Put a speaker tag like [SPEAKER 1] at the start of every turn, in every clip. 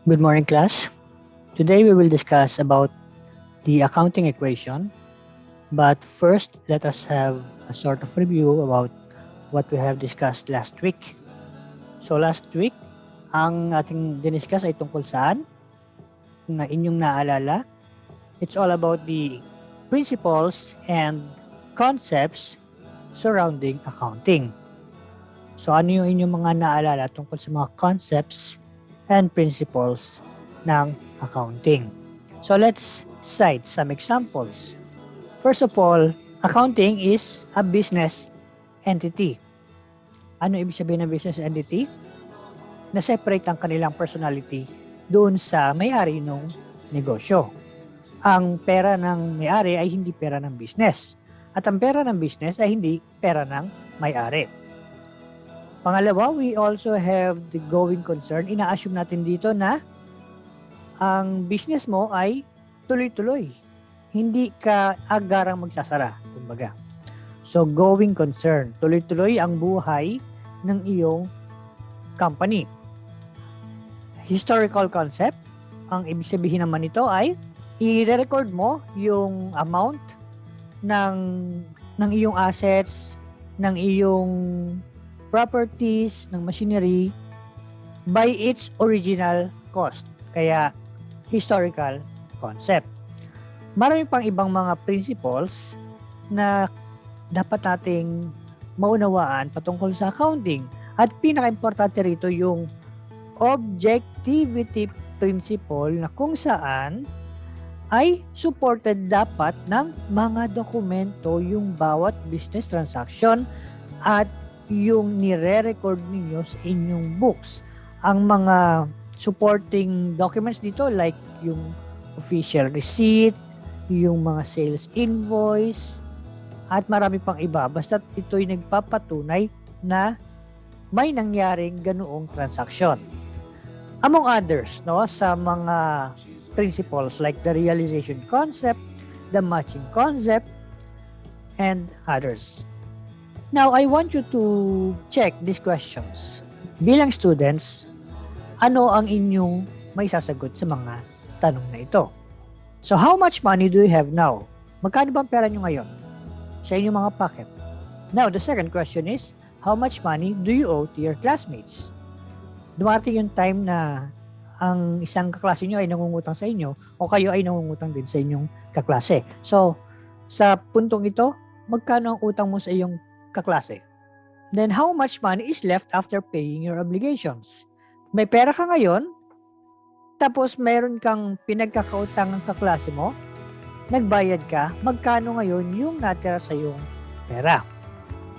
[SPEAKER 1] Good morning, class. Today we will discuss about the accounting equation. But first, let us have a sort of review about what we have discussed last week. So last week, ang ating diniscuss ay tungkol saan? Kung na inyong naalala, it's all about the principles and concepts surrounding accounting. So ano yung inyong mga naalala tungkol sa mga concepts and principles ng accounting? So let's cite some examples. First of all, accounting is a business entity. Ano ibig sabihin ng business entity? Na-separate ang kanilang personality doon sa may-ari ng negosyo. Ang pera ng may-ari ay hindi pera ng business. At ang pera ng business ay hindi pera ng may-ari. Pangalawa, we also have the going concern. Ina-assume natin dito na ang business mo ay tuloy-tuloy. Hindi ka agarang magsasara, kumbaga. So, going concern. Tuloy-tuloy ang buhay ng iyong company. Historical concept. Ang ibig sabihin naman nito ay i-record mo yung amount ng iyong assets, ng iyong properties, ng machinery by its original cost. Kaya, historical concept. Marami pang ibang mga principles na dapat nating maunawaan patungkol sa accounting. At pinaka-importante rito yung objectivity principle na kung saan ay supported dapat ng mga dokumento yung bawat business transaction at yung nire-record ninyo sa inyong books. Ang mga supporting documents dito like yung official receipt, yung mga sales invoice, at marami pang iba. Basta ito'y nagpapatunay na may nangyaring ganoong transaction. Among others, no, sa mga principles like the realization concept, the matching concept, and others. Now, I want you to check these questions. Bilang students, ano ang inyong may sasagot sa mga tanong na ito? So, how much money do you have now? Magkano bang pera nyo ngayon sa inyong mga pocket? Now, the second question is, how much money do you owe to your classmates? Dumating yung time na ang isang kaklase nyo ay nangungutang sa inyo o kayo ay nangungutang din sa inyong kaklase. So, sa puntong ito, magkano ang utang mo sa iyong kaklase? Then, how much money is left after paying your obligations? May pera ka ngayon, tapos mayroon kang pinagkakautang ng kaklase mo, nagbayad ka, magkano ngayon yung natira sa iyong pera?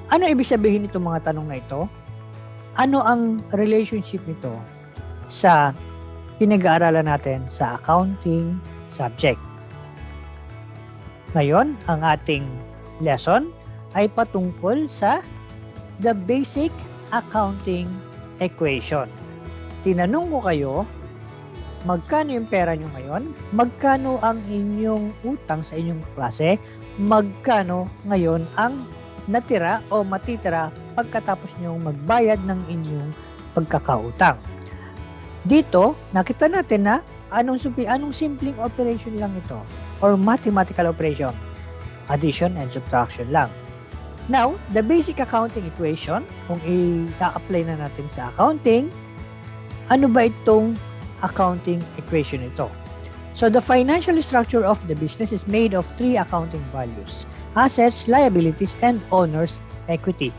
[SPEAKER 1] Ano ibig sabihin nitong mga tanong na ito? Ano ang relationship nito sa pinag-aaralan natin sa accounting subject? Ngayon, ang ating lesson ay patungkol sa the basic accounting equation. Tinanong ko kayo, magkano yung pera nyo ngayon? Magkano ang inyong utang sa inyong klase? Magkano ngayon ang natira o matitira pagkatapos nyo magbayad ng inyong pagkakautang? Dito, nakita natin na anong simpleng operation lang ito or mathematical operation. Addition and subtraction lang. Now, the basic accounting equation, kung i-apply na natin sa accounting, ano ba itong accounting equation ito? So, the financial structure of the business is made of three accounting values: assets, liabilities, and owner's equity.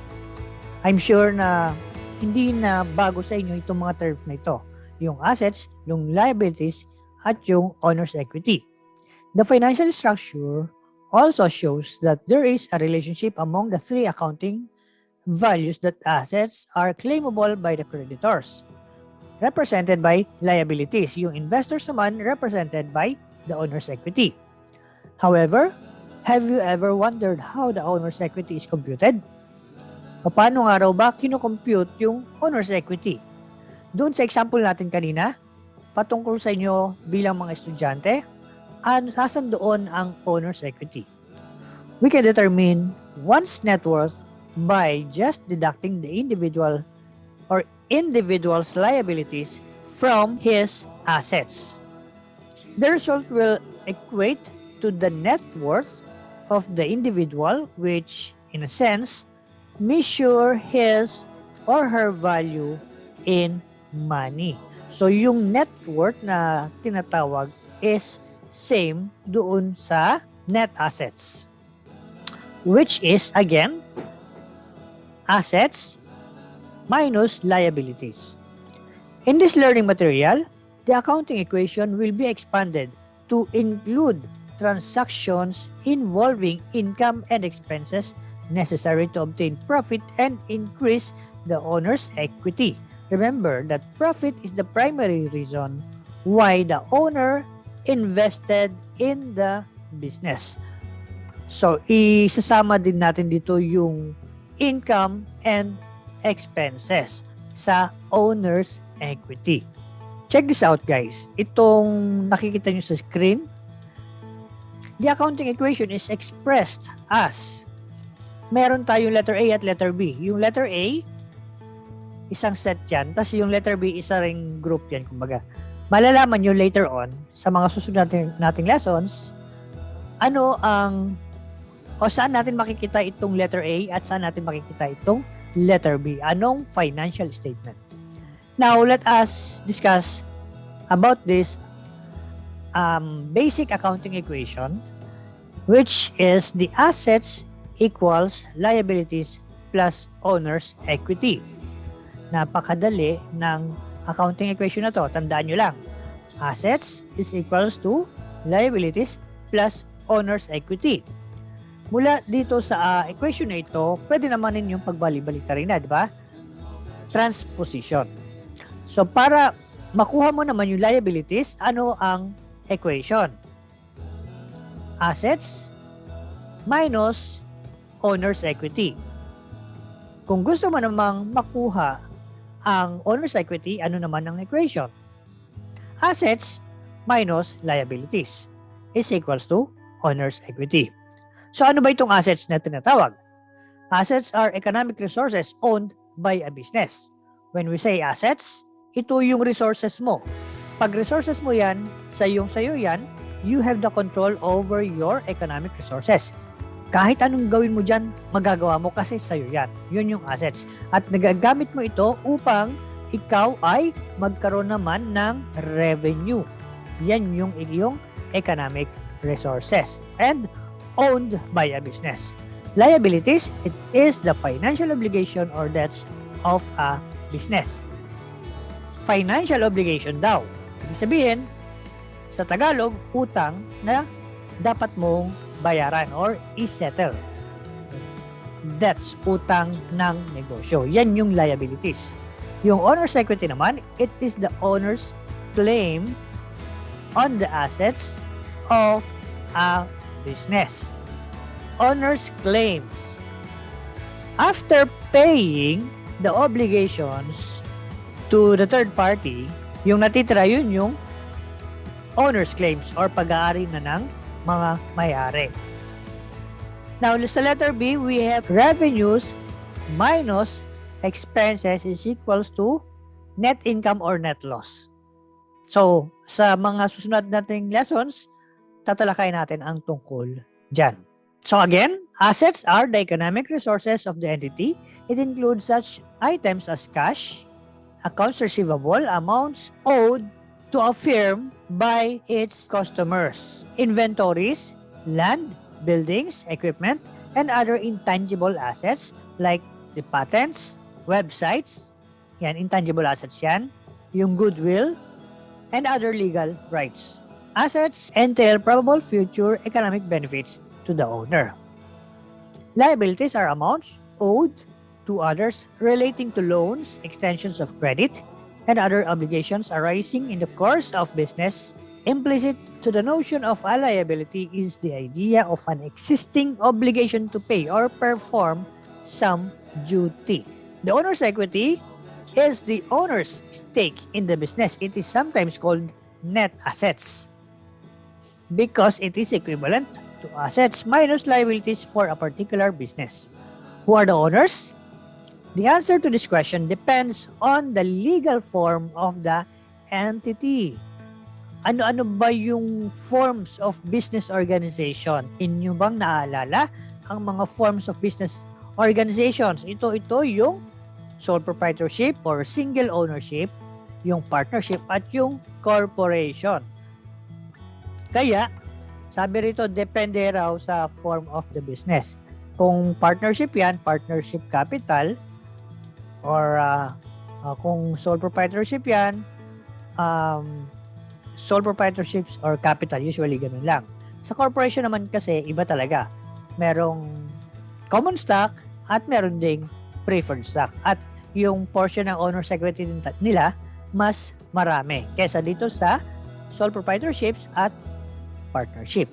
[SPEAKER 1] I'm sure na hindi na bago sa inyo itong mga term na ito. Yung assets, yung liabilities, at yung owner's equity. The financial structure also shows that there is a relationship among the three accounting values, that assets are claimable by the creditors, represented by liabilities. Yung investors naman represented by the owner's equity. However, have you ever wondered how the owner's equity is computed? Paano nga raw ba kinocompute yung owner's equity? Doon sa example natin kanina, patungkol sa inyo bilang mga estudyante, asan doon ang owner's equity? We can determine one's net worth by just deducting the individual's liabilities from his assets. The result will equate to the net worth of the individual, which, in a sense, measure his or her value in money. So, yung net worth na tinatawag is same doon sa net assets, which is, again, assets minus liabilities. In this learning material, the accounting equation will be expanded to include transactions involving income and expenses necessary to obtain profit and increase the owner's equity. Remember that profit is the primary reason why the owner invested in the business. So, isasama din natin dito yung income and expenses sa owner's equity. Check this out, guys. Itong nakikita nyo sa screen, the accounting equation is expressed as meron tayong letter A at letter B. Yung letter A, isang set yan. Tapos yung letter B, isa ring group yan, kumbaga. Malalaman nyo later on sa mga susunod nating lessons, ano ang o saan natin makikita itong letter A at saan natin makikita itong letter B. Anong financial statement? Now, let us discuss about this basic accounting equation, which is the assets equals liabilities plus owner's equity. Napakadali ng accounting equation na to. Tandaan nyo lang. Assets is equals to liabilities plus owner's equity. Mula dito sa equation na ito, pwede naman ninyong pagbali-balita rin na, di ba? Transposition. So, para makuha mo naman yung liabilities, ano ang equation? Assets minus owner's equity. Kung gusto mo namang makuha ang owner's equity, ano naman ang equation? Assets minus liabilities is equals to owner's equity. So, ano ba itong assets na tinatawag? Assets are economic resources owned by a business. When we say assets, ito yung resources mo. Pag resources mo yan, sayo yan, you have the control over your economic resources. Kahit anong gawin mo dyan, magagawa mo kasi sayo yan. Yun yung assets. At nagagamit mo ito upang ikaw ay magkaroon naman ng revenue. Yan yung iyong economic resources and owned by a business. Liabilities, it is the financial obligation or debts of a business. Financial obligation daw. Ibig sabihin, sa Tagalog, utang na dapat mong bayaran or i-settle. That's utang ng negosyo. Yan yung liabilities. Yung owner's equity naman, it is the owner's claim on the assets of a business. Owner's claims. After paying the obligations to the third party, yung natitira yun yung owner's claims or pag-aari na ng mga may-ari. Now, sa letter B, we have revenues minus expenses is equals to net income or net loss. So, sa mga susunod nating lessons, tatalakay natin ang tungkol dyan. So again, assets are the economic resources of the entity. It includes such items as cash, accounts receivable, amounts owed to a firm by its customers, inventories, land, buildings, equipment, and other intangible assets like the patents, websites, yan, intangible assets yan, yung goodwill, and other legal rights. Assets entail probable future economic benefits to the owner. Liabilities are amounts owed to others relating to loans, extensions of credit, and other obligations arising in the course of business. Implicit to the notion of a liability is the idea of an existing obligation to pay or perform some duty. The owner's equity is the owner's stake in the business. It is sometimes called net assets because it is equivalent to assets minus liabilities for a particular business. Who are the owners? The answer to this question depends on the legal form of the entity. Ano-ano ba yung forms of business organization? Inyo bang naalala ang mga forms of business organizations? Ito yung sole proprietorship or single ownership, yung partnership at yung corporation. Kaya, sabi rito, depende raw sa form of the business. Kung partnership yan, partnership capital, or kung sole proprietorship yan, sole proprietorships or capital, usually ganun lang. Sa corporation naman kasi, iba talaga. Merong common stock at meron ding preferred stock. At yung portion ng owner's equity nila, mas marami kesa dito sa sole proprietorships at partnership.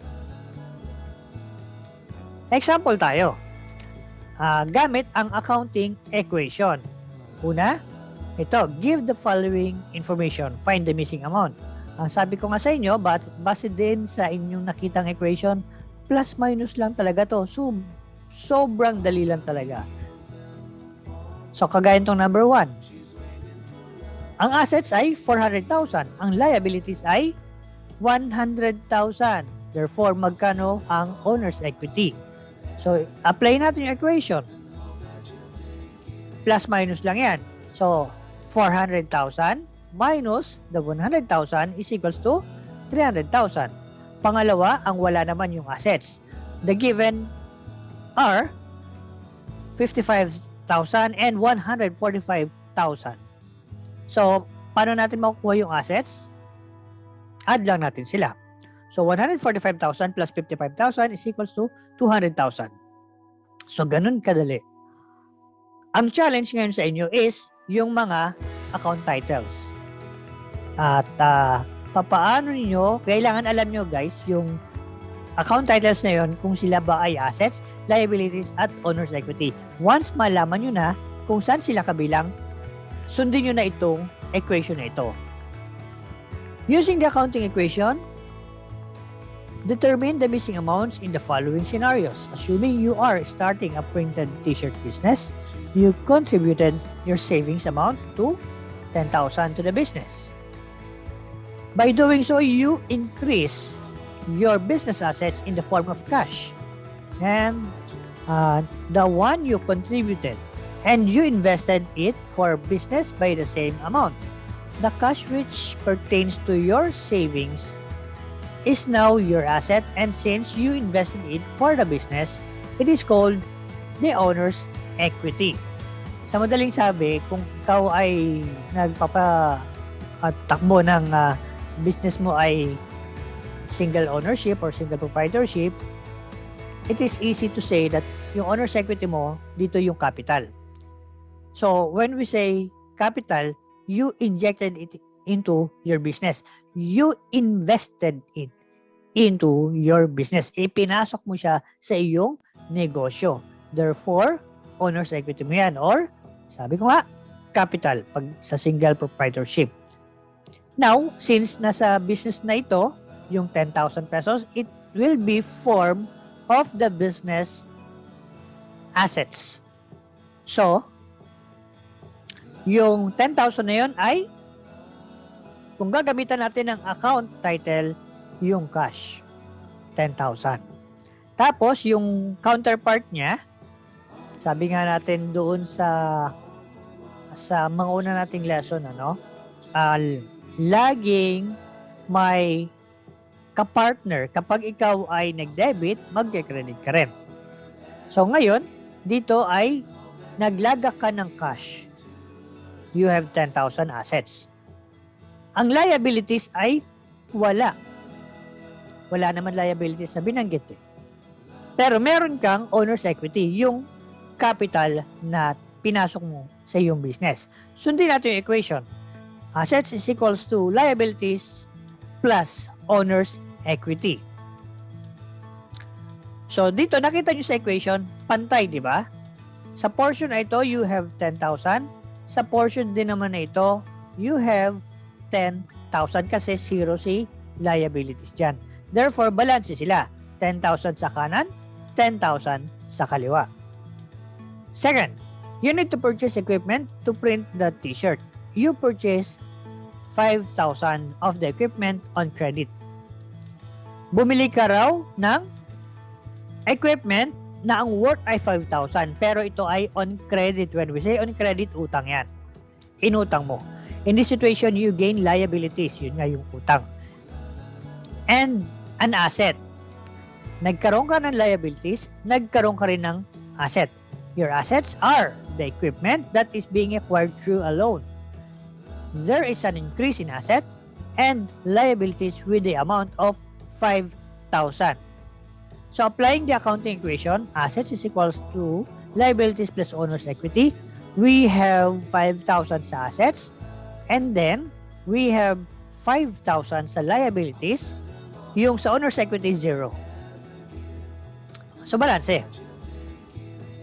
[SPEAKER 1] Example tayo. Gamit ang accounting equation. Una, ito, give the following information. Find the missing amount. Ang sabi ko nga sa inyo, base din sa inyong nakitang equation, plus minus lang talaga to. So, sobrang dali lang talaga. So, kagaya itong number 1. Ang assets ay 400,000. Ang liabilities ay 100,000. Therefore, magkano ang owner's equity? So, apply natin yung equation. Plus minus lang yan. So, 400,000 minus the 100,000 is equals to 300,000. Pangalawa, ang wala naman yung assets. The given are 55,000 and 145,000. So, paano natin makukuha yung assets? Add lang natin sila. So, 145,000 plus 55,000 is equals to 200,000. So, ganun kadali. Ang challenge ngayon sa inyo is yung mga account titles. At papaano niyo, kailangan alam nyo guys, yung account titles na yon kung sila ba ay assets, liabilities, at owner's equity. Once malaman nyo na kung saan sila kabilang, sundin nyo na itong equation na ito. Using the accounting equation, determine the missing amounts in the following scenarios. Assuming you are starting a printed t-shirt business, you contributed your savings amount to 10,000 to the business. By doing so, you increase your business assets in the form of cash. And the one you contributed and you invested it for business by the same amount. The cash which pertains to your savings is now your asset, and since you invested it for the business, it is called the owner's equity. Sa madaling sabi, kung ikaw ay nagpapatakbo ng business mo ay single ownership or single proprietorship, it is easy to say that yung owner's equity mo, dito yung capital. So, when we say capital, you injected it into your business. You invested it into your business. Ipinasok mo siya sa iyong negosyo. Therefore, owner's equity mo yan. Or, sabi ko nga, capital pag sa single proprietorship. Now, since nasa business na ito, yung 10,000 pesos, it will be form of the business assets. So, yung 10,000 na yun ay, kung gagamitan natin ng account title, yung cash, 10,000. Tapos, yung counterpart niya, sabi nga natin doon sa mga una nating lesson, laging may kapartner. Kapag ikaw ay nag-debit, mag-credit ka rin. So ngayon, dito ay naglaga ka ng cash. You have 10,000 assets. Ang liabilities ay wala. Wala naman liabilities na binanggit eh. Pero meron kang owner's equity, yung capital na pinasok mo sa iyong business. Sundin natin yung equation. Assets is equals to liabilities plus owner's equity. So, dito nakita nyo sa equation, pantay, di ba? Sa portion na ito, you have 10,000. Sa portion din naman na ito, you have 10,000 kasi zero si liabilities dyan. Therefore, balance sila. 10,000 sa kanan, 10,000 sa kaliwa. Second, you need to purchase equipment to print the t-shirt. You purchase 5,000 of the equipment on credit. Bumili ka raw ng equipment na ang worth ay 5,000 pero ito ay on credit. When we say on credit, utang yan. Inutang mo. In this situation, you gain liabilities. Yun nga yung utang. And an asset. Nagkaroon ka ng liabilities, nagkaroon ka rin ng asset. Your assets are the equipment that is being acquired through a loan. There is an increase in asset and liabilities with the amount of 5,000. So applying the accounting equation, assets is equals to liabilities plus owner's equity. We have 5,000 sa assets and then we have 5,000 sa liabilities. Yung sa owner's equity, 0. So balance eh.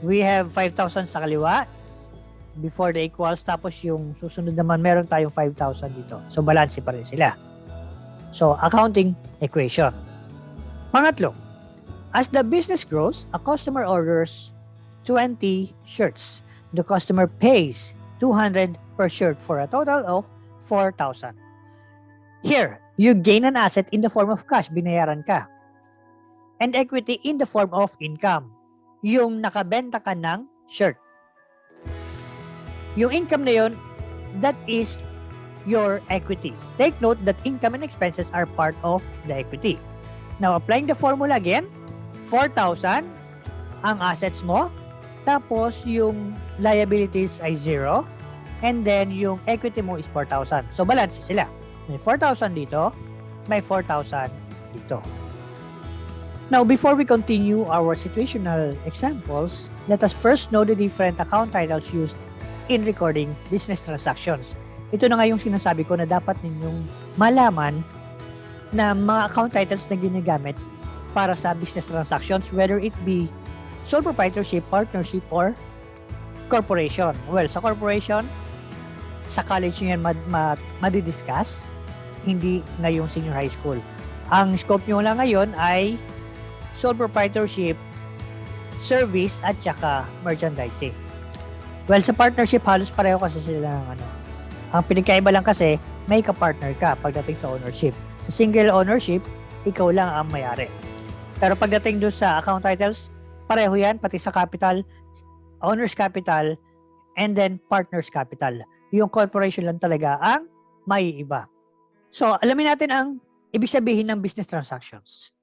[SPEAKER 1] We have 5,000 sa kaliwa before the equals, tapos yung susunod naman meron tayong 5,000 dito. So balance pa rin sila. So accounting equation. Pangatlo, as the business grows, a customer orders 20 shirts. The customer pays 200 per shirt for a total of 4,000. Here, you gain an asset in the form of cash, binayaran ka. And equity in the form of income. Yung nakabenta ka ng shirt. Yung income na yun, that is your equity. Take note that income and expenses are part of the equity. Now, applying the formula again, 4,000 ang assets mo, tapos yung liabilities ay 0, and then yung equity mo is 4,000. So, balance sila. May 4,000 dito, may 4,000 dito. Now, before we continue our situational examples, let us first know the different account titles used in recording business transactions. Ito na nga yung sinasabi ko na dapat ninyong malaman na mga account titles na ginagamit para sa business transactions, whether it be sole proprietorship, partnership, or corporation. Well, sa corporation, sa college nyo yan madidiscuss, hindi ngayong senior high school. Ang scope nyo lang ngayon ay sole proprietorship, service, at saka merchandising. Well, sa partnership, halos pareho kasi sila ng ano. Ang pinagkaiba lang kasi, may ka-partner ka pagdating sa ownership. Sa single ownership, ikaw lang ang may-ari. Pero pagdating doon sa account titles, pareho yan, pati sa capital, owner's capital, and then partner's capital. Yung corporation lang talaga ang may iba. So, alamin natin ang ibig sabihin ng business transactions.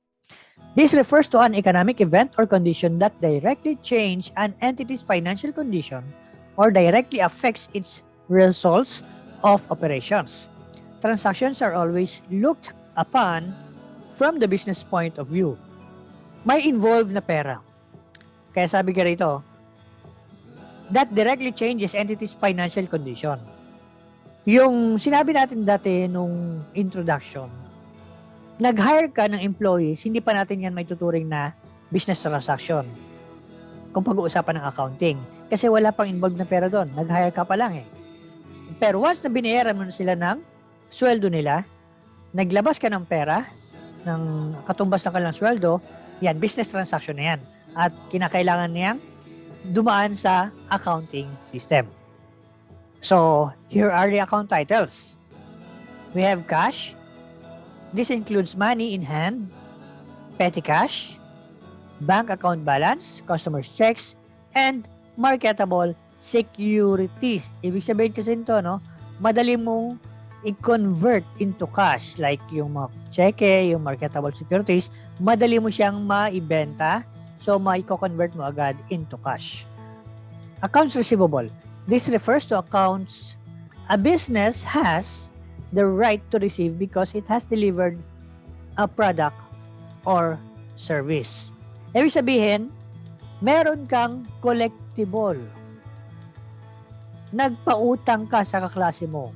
[SPEAKER 1] This refers to an economic event or condition that directly change an entity's financial condition or directly affects its results of operations. Transactions are always looked upon from the business point of view. May involved na pera. Kaya sabi ka rito, that directly changes entity's financial condition. Yung sinabi natin dati nung introduction, nag-hire ka ng employees, hindi pa natin yan may tuturing na business transaction kung pag-uusapan ng accounting. Kasi wala pang involved na pera doon. Nag-hire ka pa lang eh. Pero once na binayaran mo na sila ng sweldo nila, naglabas ka ng pera, ng katumbas ng kanilang sweldo, yan, business transaction na yan. At kinakailangan niyang dumaan sa accounting system. So, here are the account titles. We have cash. This includes money in hand, petty cash, bank account balance, customer's checks, and marketable securities. Ibig sabihin kasi ito, no? Madali mong i-convert into cash. Like yung mga cheque, yung marketable securities, madali mo siyang maibenta. So, ma-convert mo agad into cash. Accounts receivable. This refers to accounts a business has the right to receive because it has delivered a product or service. Ibig sabihin, meron kang collectible. Nagpautang ka sa kaklase mo.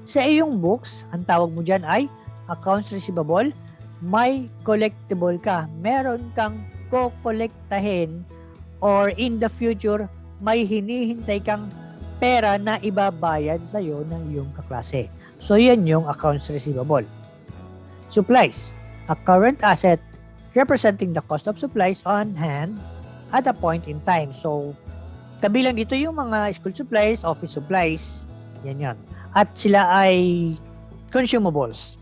[SPEAKER 1] Sa iyong books, ang tawag mo dyan ay accounts receivable, may collectible ka. Meron kang kokolektahin or in the future, may hinihintay kang pera na ibabayad sa iyo ng iyong kaklase. So, yan yung accounts receivable. Supplies. A current asset representing the cost of supplies on hand at a point in time. So, kabilang dito yung mga school supplies, office supplies, yan yan. At sila ay consumables.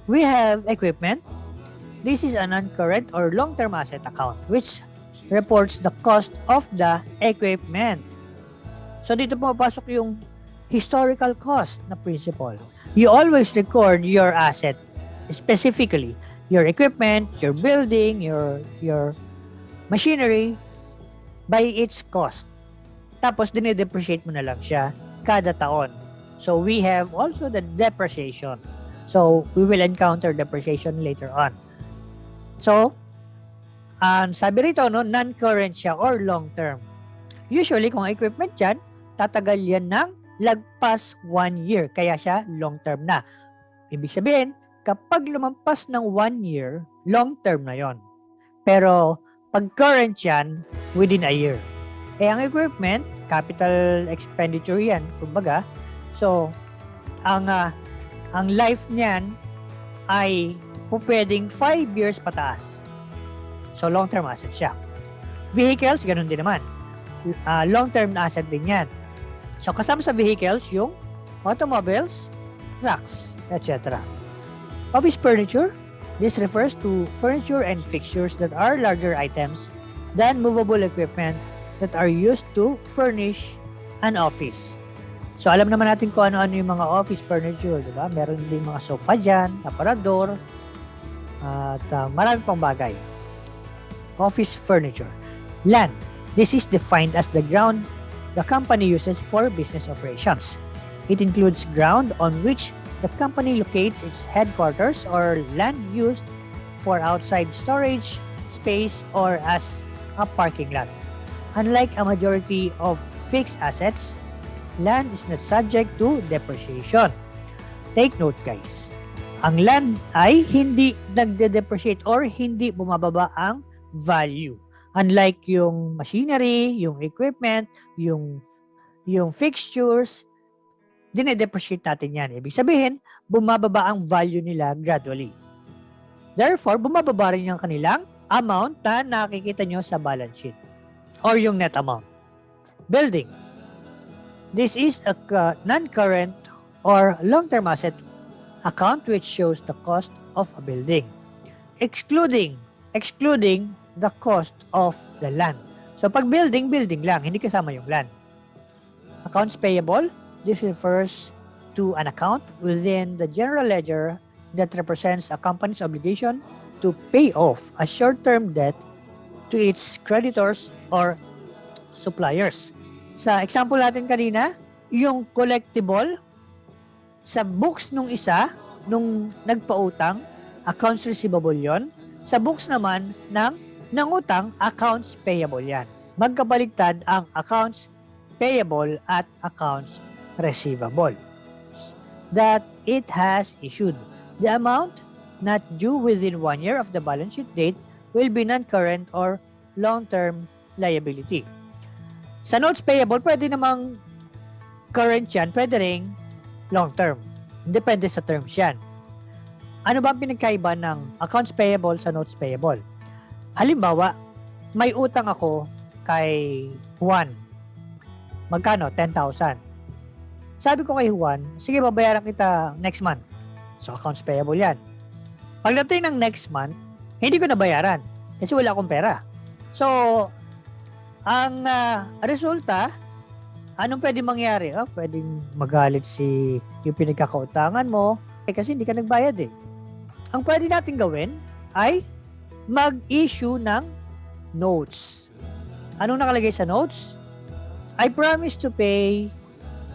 [SPEAKER 1] We have equipment. This is a non-current or long-term asset account which reports the cost of the equipment. So dito pumapasok yung historical cost na principle. You always record your asset, specifically your equipment, your building, your machinery by its cost. Tapos dine-depreciate mo na lang siya kada taon. So we have also the depreciation. So we will encounter depreciation later on. So sabi rito, no, non-current siya or long-term. Usually, kung equipment yan, tatagal yan ng lagpas 1 year. Kaya siya long-term na. Ibig sabihin, kapag lumampas ng 1 year, long-term na yon. Pero, pag current yan, within a year. Ang equipment, capital expenditure yan, kumbaga. So, ang life niyan ay pwedeng 5 years pataas. So, long-term asset siya. Vehicles, ganun din naman. Long-term asset din yan. So, kasama sa vehicles, yung automobiles, trucks, etc. Office furniture, this refers to furniture and fixtures that are larger items than movable equipment that are used to furnish an office. So, alam naman natin kung ano-ano yung mga office furniture, di ba? Meron din mga sofa dyan, aparador, at marami pang bagay. Office furniture. Land. This is defined as the ground the company uses for business operations. It includes ground on which the company locates its headquarters or land used for outside storage, space, or as a parking lot. Unlike a majority of fixed assets, land is not subject to depreciation. Take note, guys. Ang land ay hindi nagde-depreciate or hindi bumababa ang value. Unlike yung machinery, yung equipment, yung fixtures, dine-depreciate natin yan. Ibig sabihin, bumababa ang value nila gradually. Therefore, bumababa rin yung kanilang amount na nakikita nyo sa balance sheet or yung net amount. Building. This is a non-current or long-term asset account which shows the cost of a building, excluding the cost of the land. So pag building lang, hindi kasama yung land. Accounts payable, this refers to an account within the general ledger that represents a company's obligation to pay off a short-term debt to its creditors or suppliers. Sa example natin kanina, yung collectible, sa books nung isa, nung nagpautang, accounts receivable yon. Sa books naman ng utang, accounts payable yan. Magkabaligtad ang accounts payable at accounts receivable that it has issued. The amount not due within 1 year of the balance sheet date will be non-current or long-term liability. Sa notes payable, pwede namang current yan, pwede ring long-term. Depende sa terms yan. Ano ba ang pinagkaiba ng accounts payable sa notes payable? Halimbawa, may utang ako kay Juan. Magkano? 10,000. Sabi ko kay Juan, sige, babayaran kita next month. So, accounts payable yan. Pagdating ng next month, hindi ko nabayaran kasi wala akong pera. So, ang resulta, anong pwede mangyari? Pwedeng magalit yung pinagkakautangan mo kasi hindi ka nagbayad eh. Ang pwede natin gawin ay mag-issue ng notes. Anong nakalagay sa notes? I promise to pay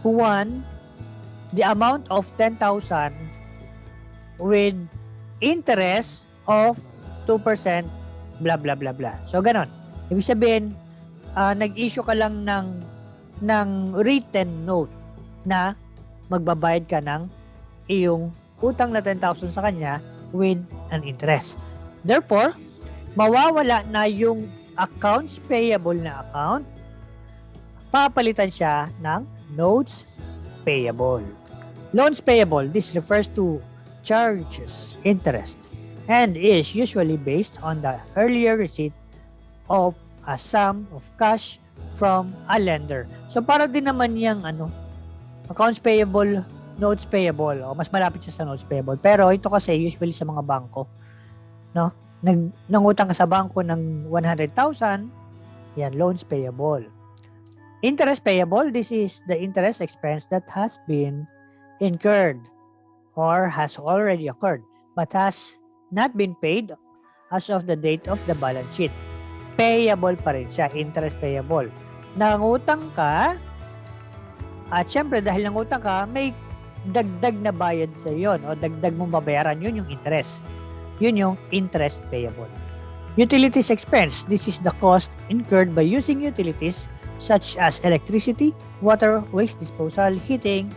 [SPEAKER 1] Juan the amount of 10,000 with interest of 2% blah blah blah blah. So ganon. Ibig sabihin, nag-issue ka lang ng written note na magbabayad ka ng iyong utang na 10,000 sa kanya with an interest. Therefore, mawawala na yung accounts payable na account, papalitan siya ng notes payable. Loans payable, this refers to charges, interest, and is usually based on the earlier receipt of a sum of cash from a lender. So, para din naman yung accounts payable notes payable. O, mas malapit siya sa notes payable. Pero ito kasi usually sa mga bangko, no? Nangutang ka sa bangko ng 100,000, yan, loans payable. Interest payable, this is the interest expense that has been incurred or has already occurred but has not been paid as of the date of the balance sheet. Payable pa rin siya, interest payable. Nangutang ka, at syempre dahil nangutang ka, may dagdag na bayad sa yon o dagdag mong babayaran, yun yung interest. Yun yung interest payable. Utilities expense, this is the cost incurred by using utilities such as electricity, water, waste disposal, heating,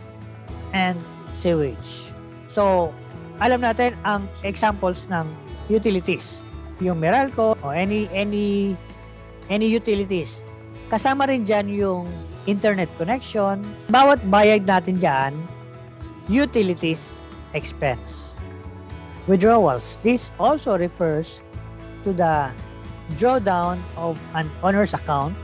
[SPEAKER 1] and sewage. So, alam natin ang examples ng utilities. Yung Meralco o any utilities. Kasama rin dyan yung internet connection. Bawat bayad natin dyan, utilities expense. Withdrawals. This also refers to the drawdown of an owner's account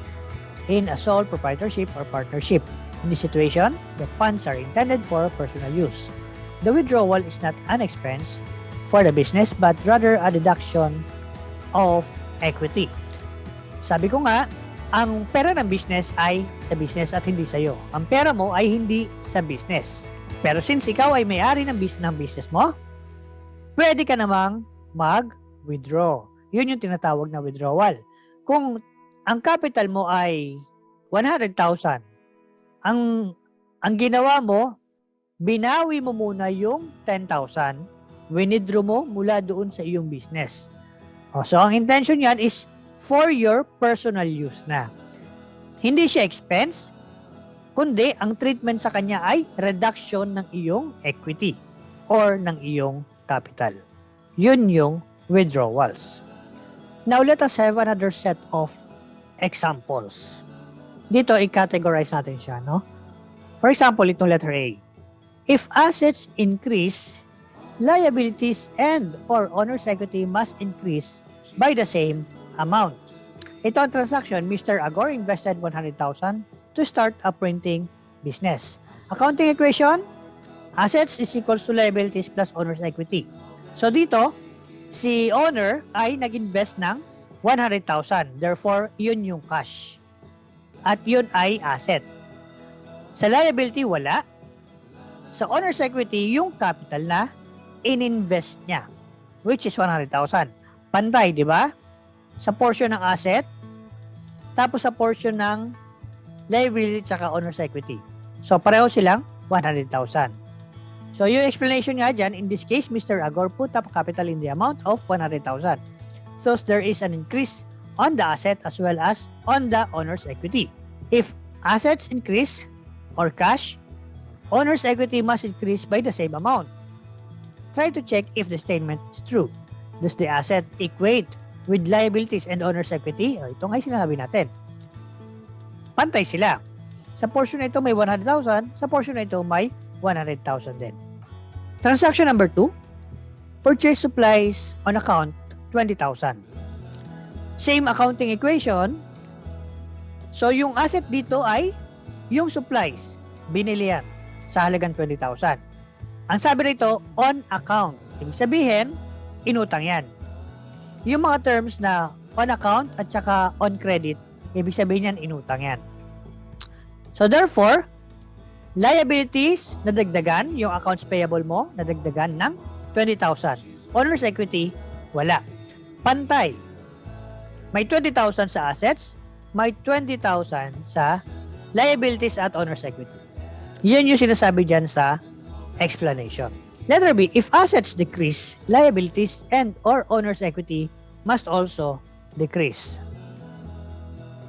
[SPEAKER 1] in a sole proprietorship or partnership. In this situation, the funds are intended for personal use. The withdrawal is not an expense for the business but rather a deduction of equity. Sabi ko nga, ang pera ng business ay sa business at hindi sa iyo. Ang pera mo ay hindi sa business. Pero since ikaw ay may-ari ng business mo, pwede ka namang mag-withdraw. Yun yung tinatawag na withdrawal. Kung ang capital mo ay 100,000, ang ginawa mo, binawi mo muna yung 10,000, withdraw mo mula doon sa iyong business. So, ang intention yan is for your personal use na. Hindi siya expense, kundi ang treatment sa kanya ay reduction ng iyong equity or ng iyong capital. Yun yung withdrawals. Now, let us have another set of examples. Dito, i-categorize natin siya, no? For example, itong letter A. If assets increase, liabilities and or owner's equity must increase by the same amount. Ito ang transaction, Mr. Agor invested 100,000 to start a printing business. Accounting equation, assets is equals to liabilities plus owner's equity. So dito, si owner ay nag-invest ng 100,000. Therefore, yun yung cash. At yun ay asset. Sa liability, wala. Sa owner's equity, yung capital na in-invest niya, which is 100,000. Pantay, di ba? Sa portion ng asset, tapos sa portion ng liability tsaka owner's equity. So, pareho silang 100,000. So, yung explanation nga dyan, in this case, Mr. Agor put up capital in the amount of 100,000. Thus, there is an increase on the asset as well as on the owner's equity. If assets increase or cash, owner's equity must increase by the same amount. Try to check if the statement is true. Does the asset equate with liabilities and owner's equity? Ito nga sinasabi natin. Pantay sila. Sa portion na ito may 100,000, sa portion na ito may 100,000 din. Transaction number 2, purchase supplies on account 20,000. Same accounting equation. So, yung asset dito ay yung supplies. Binili yan sa halagang 20,000. Ang sabi rito, on account. Ibig sabihin, inutang yan. Yung mga terms na on account at saka on credit, ibig sabihin yan, inutang yan. So, therefore, liabilities, nadagdagan. Yung accounts payable mo, nadagdagan ng 20,000. Owner's equity, wala. Pantay. May 20,000 sa assets, may 20,000 sa liabilities at owner's equity. Yun yung sinasabi dyan sa explanation. Letter B, if assets decrease, liabilities and or owner's equity must also decrease.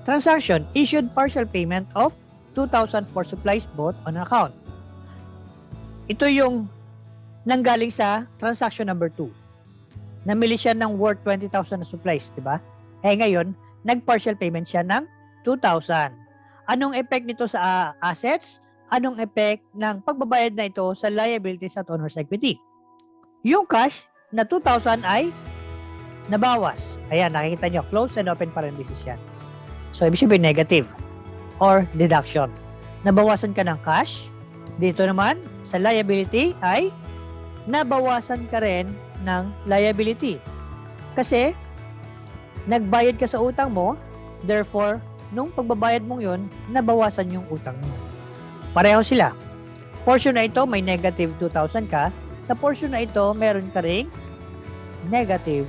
[SPEAKER 1] Transaction, issued partial payment of 2,000 for supplies bought on account. Ito yung nanggaling sa transaction number 2. Namili siya ng worth 20,000 na supplies, di ba? Ngayon, nag-partial payment siya ng 2,000. Anong effect nito sa assets? Anong effect ng pagbabayad na ito sa liabilities at owner's equity? Yung cash na 2,000 ay nabawas. Ayan, nakikita nyo, closed and open parenthesis yan. So, ibig sabihin negative or deduction. Nabawasan ka ng cash. Dito naman, sa liability ay nabawasan ka rin ng liability. Kasi nagbayad ka sa utang mo, therefore, nung pagbabayad mong yun, nabawasan yung utang mo. Pareho sila. Portion na ito may negative 2,000 ka. Sa portion na ito, meron ka ring negative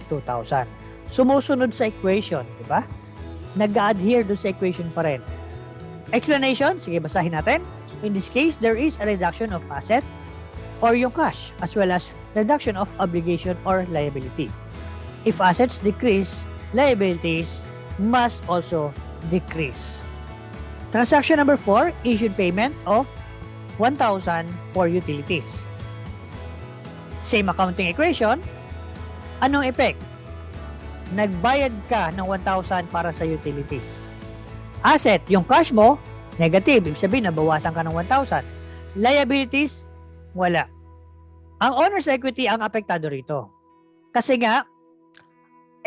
[SPEAKER 1] 2,000. Sumusunod sa equation, di ba? Nag-adhere doon sa equation pa rin. Explanation, sige basahin natin. In this case, there is a reduction of asset or yung cash as well as reduction of obligation or liability. If assets decrease, liabilities must also decrease. Transaction number 4, issued payment of 1,000 for utilities. Same accounting equation. Anong effect? Nagbayad ka ng 1,000 para sa utilities. Asset, yung cash mo, negative. Ibig sabihin, nabawasan ka ng 1,000. Liabilities, wala. Ang owner's equity ang apektado rito. Kasi nga,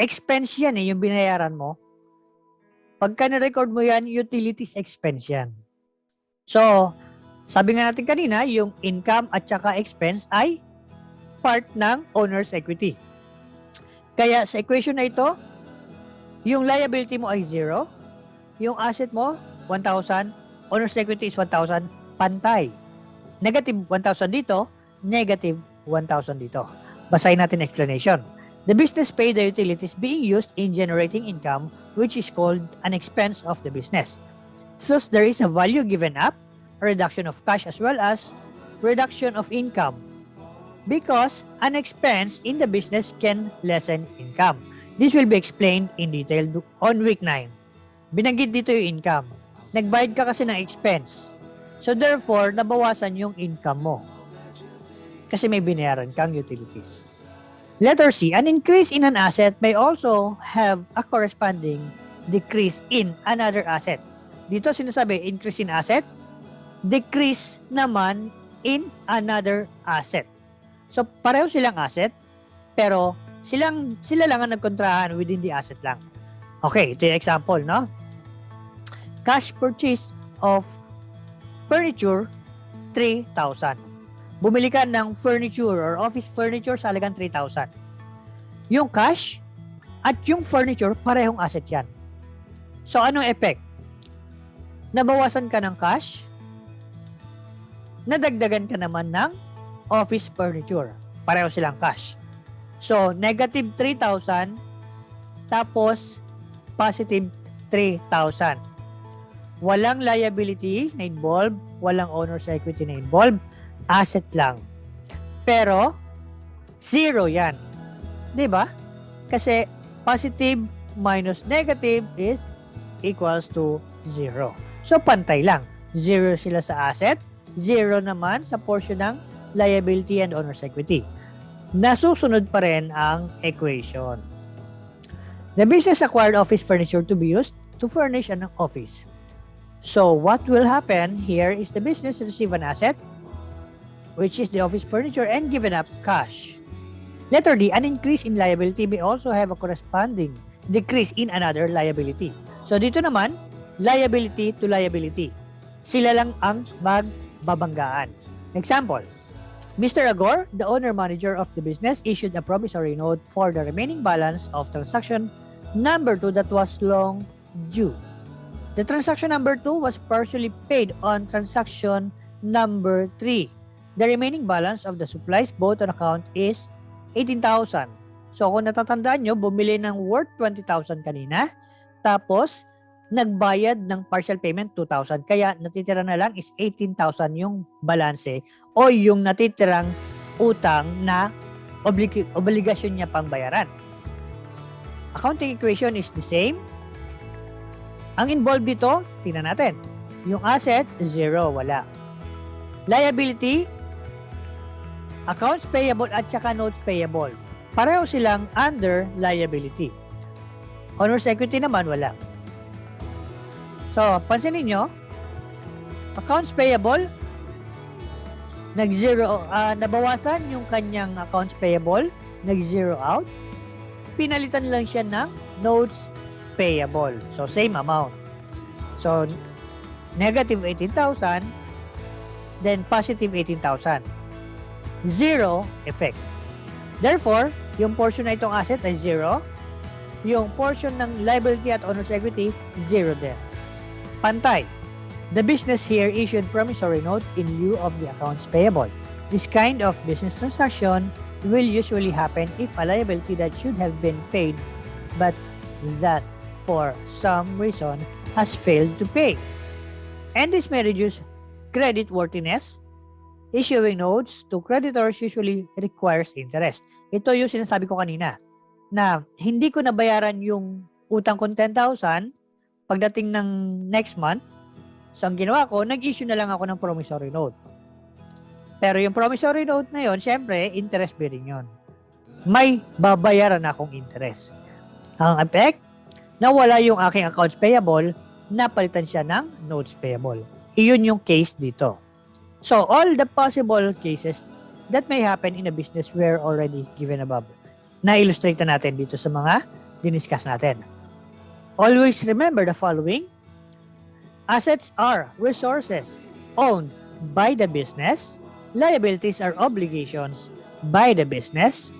[SPEAKER 1] expense yan yung binayaran mo. Pagka na-record mo yan, utilities expense yan. So, sabi nga natin kanina, yung income at saka expense ay part ng owner's equity. Kaya sa equation na ito, yung liability mo ay 0, yung asset mo, 1,000, owner's equity is 1,000, pantay. Negative 1,000 dito, negative 1,000 dito. Basahin natin explanation. The business paid the utilities being used in generating income, which is called an expense of the business. Thus, there is a value given up, a reduction of cash as well as reduction of income, because an expense in the business can lessen income. This will be explained in detail on week 9. Binanggit dito yung income. Nagbayad ka kasi ng expense. So therefore, nabawasan yung income mo. Kasi may binayaran kang utilities. Letter C, an increase in an asset may also have a corresponding decrease in another asset. Dito sinasabi, increase in asset, decrease naman in another asset. So pareho silang asset, pero sila lang ang nagkontrahan within the asset lang. Okay, ito yung example, no? Cash purchase of furniture, 3,000. Bumili ka ng furniture or office furniture sa halagang 3,000. Yung cash at yung furniture, parehong asset yan. So, anong effect? Nabawasan ka ng cash, nadagdagan ka naman ng office furniture. Pareho silang cash. So, negative 3,000, tapos positive 3,000. Walang liability na involved, walang owner's equity na involved, asset lang. Pero, 0 yan. Diba? Kasi, positive minus negative is equals to 0. So, pantay lang. 0 sila sa asset, 0 naman sa portion ng liability and owner's equity. Nasusunod pa rin ang equation. The business acquired office furniture to be used to furnish an office. So, what will happen here is the business receive an asset, which is the office furniture, and given up cash. Letter D, an increase in liability may also have a corresponding decrease in another liability. So, dito naman, liability to liability. Sila lang ang magbabanggaan. Example, Mr. Agor, the owner-manager of the business, issued a promissory note for the remaining balance of transaction number 2 that was long due. The transaction number 2 was partially paid on transaction number 3. The remaining balance of the supplies bought on account is 18,000. So kung natatandaan nyo, bumili ng worth 20,000 kanina, tapos nagbayad ng partial payment 2,000. Kaya natitira na lang is 18,000 yung balanse o yung natitirang utang na obligasyon niya pang bayaran. Accounting equation is the same. Ang involved dito, tingnan natin. Yung asset, 0, wala. Liability, accounts payable at saka notes payable. Pareho silang under liability. Owner's equity naman, wala. So, pansinin nyo, accounts payable, nag-zero, nabawasan yung kanyang accounts payable, nag-zero out. Pinalitan lang siya ng notes payable. So, same amount. So, negative 18,000, then positive 18,000. Zero effect. Therefore, yung portion na itong asset ay zero. Yung portion ng liability at owner's equity, zero din. Pantay. The business here issued promissory note in lieu of the accounts payable. This kind of business transaction will usually happen if a liability that should have been paid but that for some reason has failed to pay. And this may reduce credit worthiness. Issuing notes to creditors usually requires interest. Ito yung sinasabi ko kanina na hindi ko nabayaran yung utang ko 10,000 pagdating ng next month. So ang ginawa ko, nag-issue na lang ako ng promissory note. Pero yung promissory note na yon, syempre, interest bearing yon. May babayaran akong interest. Ang effect, nawala yung aking accounts payable, napalitan siya ng notes payable. Iyon yung case dito. So, all the possible cases that may happen in a business were already given above. Na-illustrate natin dito sa mga diniscuss natin. Always remember the following. Assets are resources owned by the business. Liabilities are obligations by the business.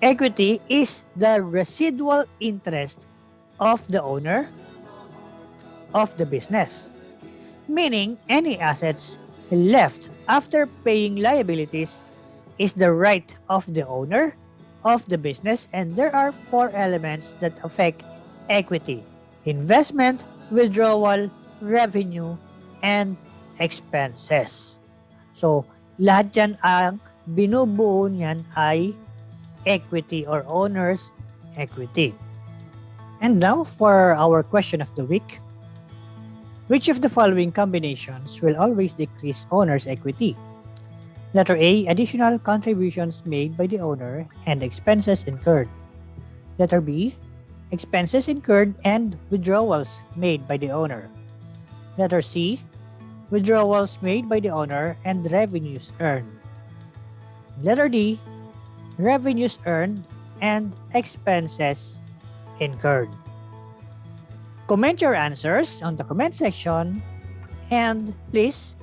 [SPEAKER 1] Equity is the residual interest of the owner of the business. Meaning, any assets left after paying liabilities is the right of the owner of the business, and there are 4 elements that affect equity: investment, withdrawal, revenue, and expenses. So, lahat yan ang binubuo niyan ay equity or owner's equity. And now for our question of the week. Which of the following combinations will always decrease owner's equity? Letter A, additional contributions made by the owner and expenses incurred. Letter B, expenses incurred and withdrawals made by the owner. Letter C, withdrawals made by the owner and revenues earned. Letter D, revenues earned and expenses incurred. Comment your answers on the comment section and please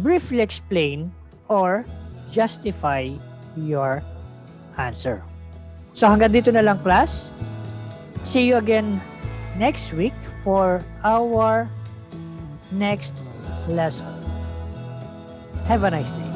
[SPEAKER 1] briefly explain or justify your answer. So hanggang dito na lang, class. See you again next week for our next lesson. Have a nice day.